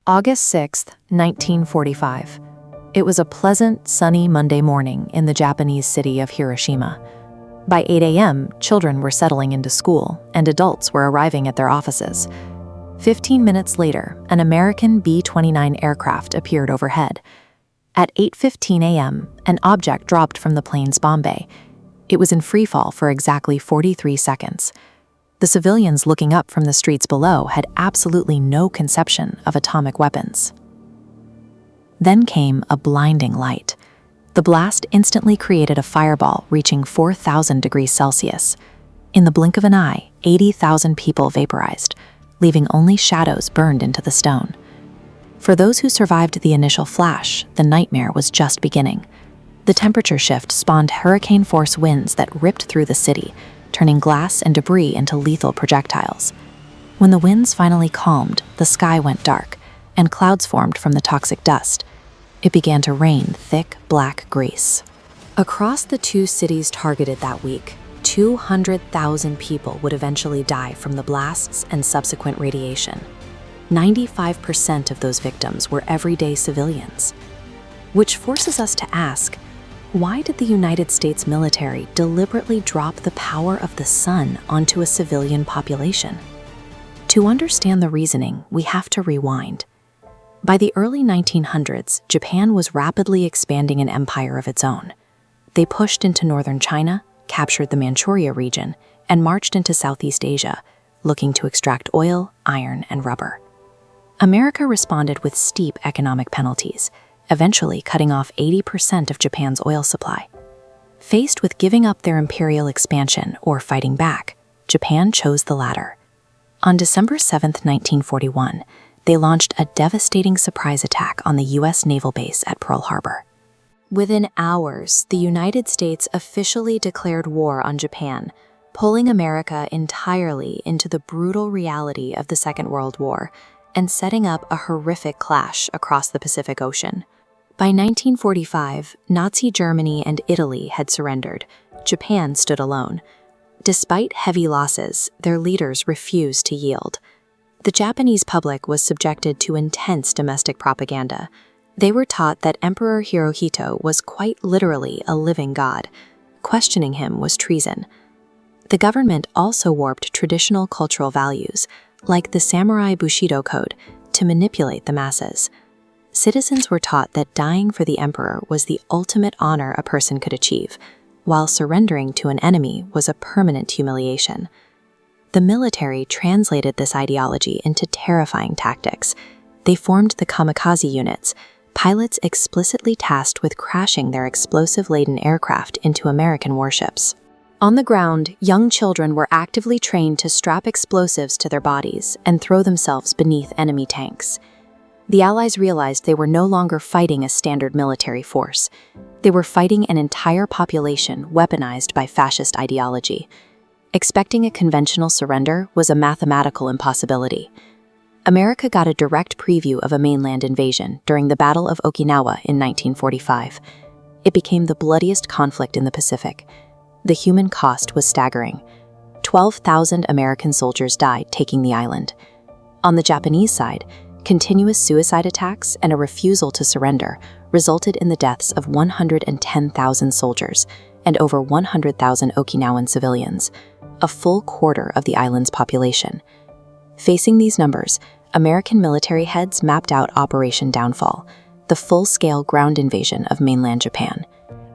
August 6, 1945. It was a pleasant, sunny Monday morning in the Japanese city of Hiroshima. By 8 a.m., children were settling into school, and adults were arriving at their offices. 15 minutes later, an American B-29 aircraft appeared overhead. At 8:15 a.m., an object dropped from the plane's bomb bay. It was in freefall for exactly 43 seconds. The civilians looking up from the streets below had absolutely no conception of atomic weapons. Then came a blinding light. The blast instantly created a fireball reaching 4,000 degrees Celsius. In the blink of an eye, 80,000 people vaporized, leaving only shadows burned into the stone. For those who survived the initial flash, the nightmare was just beginning. The temperature shift spawned hurricane-force winds that ripped through the city, turning glass and debris into lethal projectiles. When the winds finally calmed, the sky went dark, and clouds formed from the toxic dust. It began to rain thick, black grease. Across the two cities targeted that week, 200,000 people would eventually die from the blasts and subsequent radiation. 95% of those victims were everyday civilians. Which forces us to ask, why did the United States military deliberately drop the power of the sun onto a civilian population? To understand the reasoning, we have to rewind. By the early 1900s, Japan was rapidly expanding an empire of its own. They pushed into northern China, captured the Manchuria region, and marched into Southeast Asia, looking to extract oil, iron, and rubber. America responded with steep economic penalties, eventually cutting off 80% of Japan's oil supply. Faced with giving up their imperial expansion or fighting back, Japan chose the latter. On December 7, 1941, they launched a devastating surprise attack on the U.S. naval base at Pearl Harbor. Within hours, the United States officially declared war on Japan, pulling America entirely into the brutal reality of the Second World War and setting up a horrific clash across the Pacific Ocean. By 1945, Nazi Germany and Italy had surrendered. Japan stood alone. Despite heavy losses, their leaders refused to yield. The Japanese public was subjected to intense domestic propaganda. They were taught that Emperor Hirohito was quite literally a living god. Questioning him was treason. The government also warped traditional cultural values, like the Samurai Bushido Code, to manipulate the masses. Citizens were taught that dying for the emperor was the ultimate honor a person could achieve, while surrendering to an enemy was a permanent humiliation. The military translated this ideology into terrifying tactics. They formed the kamikaze units, pilots explicitly tasked with crashing their explosive-laden aircraft into American warships. On the ground, young children were actively trained to strap explosives to their bodies and throw themselves beneath enemy tanks. The Allies realized they were no longer fighting a standard military force. They were fighting an entire population weaponized by fascist ideology. Expecting a conventional surrender was a mathematical impossibility. America got a direct preview of a mainland invasion during the Battle of Okinawa in 1945. It became the bloodiest conflict in the Pacific. The human cost was staggering. 12,000 American soldiers died taking the island. On the Japanese side, continuous suicide attacks and a refusal to surrender resulted in the deaths of 110,000 soldiers and over 100,000 Okinawan civilians, a full quarter of the island's population. Facing these numbers, American military heads mapped out Operation Downfall, the full-scale ground invasion of mainland Japan.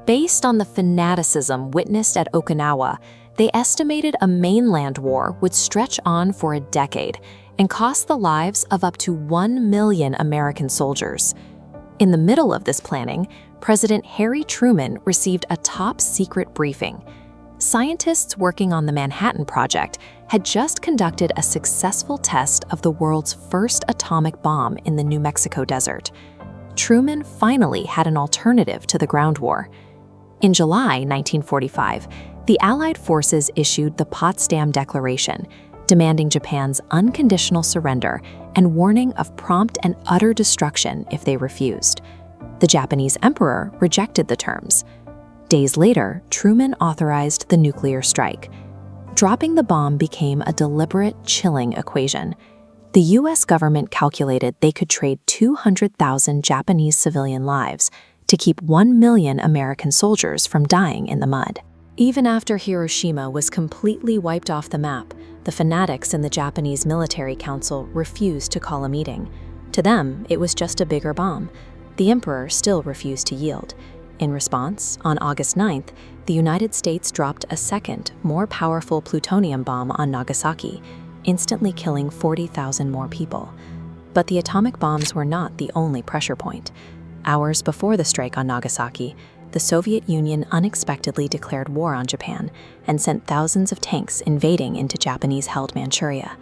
Based on the fanaticism witnessed at Okinawa, they estimated a mainland war would stretch on for a decade and cost the lives of up to 1 million American soldiers. In the middle of this planning, President Harry Truman received a top-secret briefing. Scientists working on the Manhattan Project had just conducted a successful test of the world's first atomic bomb in the New Mexico desert. Truman finally had an alternative to the ground war. In July 1945, the Allied forces issued the Potsdam Declaration, demanding Japan's unconditional surrender and warning of prompt and utter destruction if they refused. The Japanese emperor rejected the terms. Days later, Truman authorized the nuclear strike. Dropping the bomb became a deliberate, chilling equation. The US government calculated they could trade 200,000 Japanese civilian lives to keep 1 million American soldiers from dying in the mud. Even after Hiroshima was completely wiped off the map, the fanatics in the Japanese Military Council refused to call a meeting. To them, it was just a bigger bomb. The emperor still refused to yield. In response, on August 9th, the United States dropped a second, more powerful plutonium bomb on Nagasaki, instantly killing 40,000 more people. But the atomic bombs were not the only pressure point. Hours before the strike on Nagasaki, the Soviet Union unexpectedly declared war on Japan and sent thousands of tanks invading into Japanese-held Manchuria.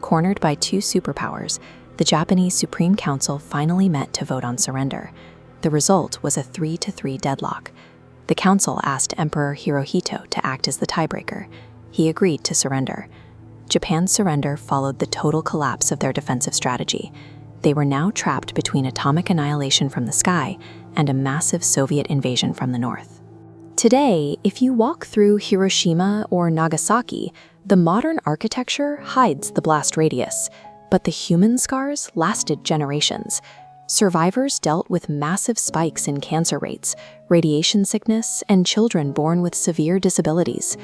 Cornered by two superpowers, the Japanese Supreme Council finally met to vote on surrender. The result was a 3-3 deadlock. The council asked Emperor Hirohito to act as the tiebreaker. He agreed to surrender. Japan's surrender followed the total collapse of their defensive strategy. They were now trapped between atomic annihilation from the sky and a massive Soviet invasion from the north. Today, if you walk through Hiroshima or Nagasaki, the modern architecture hides the blast radius, but the human scars lasted generations. Survivors dealt with massive spikes in cancer rates, radiation sickness, and children born with severe disabilities.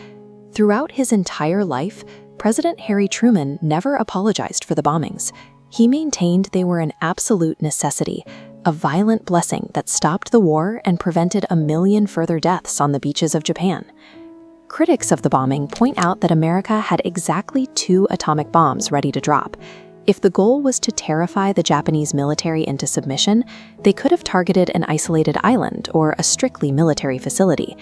Throughout his entire life, President Harry Truman never apologized for the bombings. He maintained they were an absolute necessity, a violent blessing that stopped the war and prevented 1 million further deaths on the beaches of Japan. Critics of the bombing point out that America had exactly 2 atomic bombs ready to drop. If the goal was to terrify the Japanese military into submission, they could have targeted an isolated island or a strictly military facility.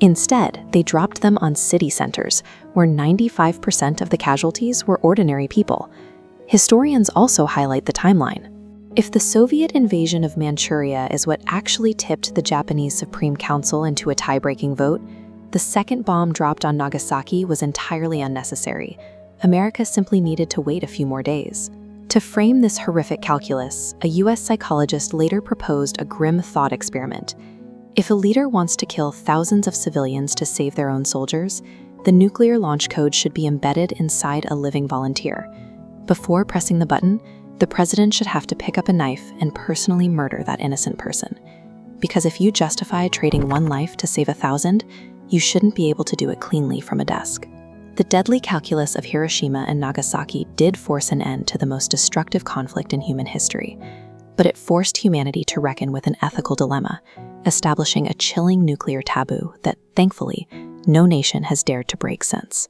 Instead, they dropped them on city centers, where 95% of the casualties were ordinary people. Historians also highlight the timeline. If the Soviet invasion of Manchuria is what actually tipped the Japanese Supreme Council into a tie-breaking vote, the second bomb dropped on Nagasaki was entirely unnecessary. America simply needed to wait a few more days. To frame this horrific calculus, a US psychologist later proposed a grim thought experiment. If a leader wants to kill thousands of civilians to save their own soldiers, the nuclear launch code should be embedded inside a living volunteer. Before pressing the button, the president should have to pick up a knife and personally murder that innocent person. Because if you justify trading 1 life to save 1,000, you shouldn't be able to do it cleanly from a desk. The deadly calculus of Hiroshima and Nagasaki did force an end to the most destructive conflict in human history, but it forced humanity to reckon with an ethical dilemma, establishing a chilling nuclear taboo that, thankfully, no nation has dared to break since.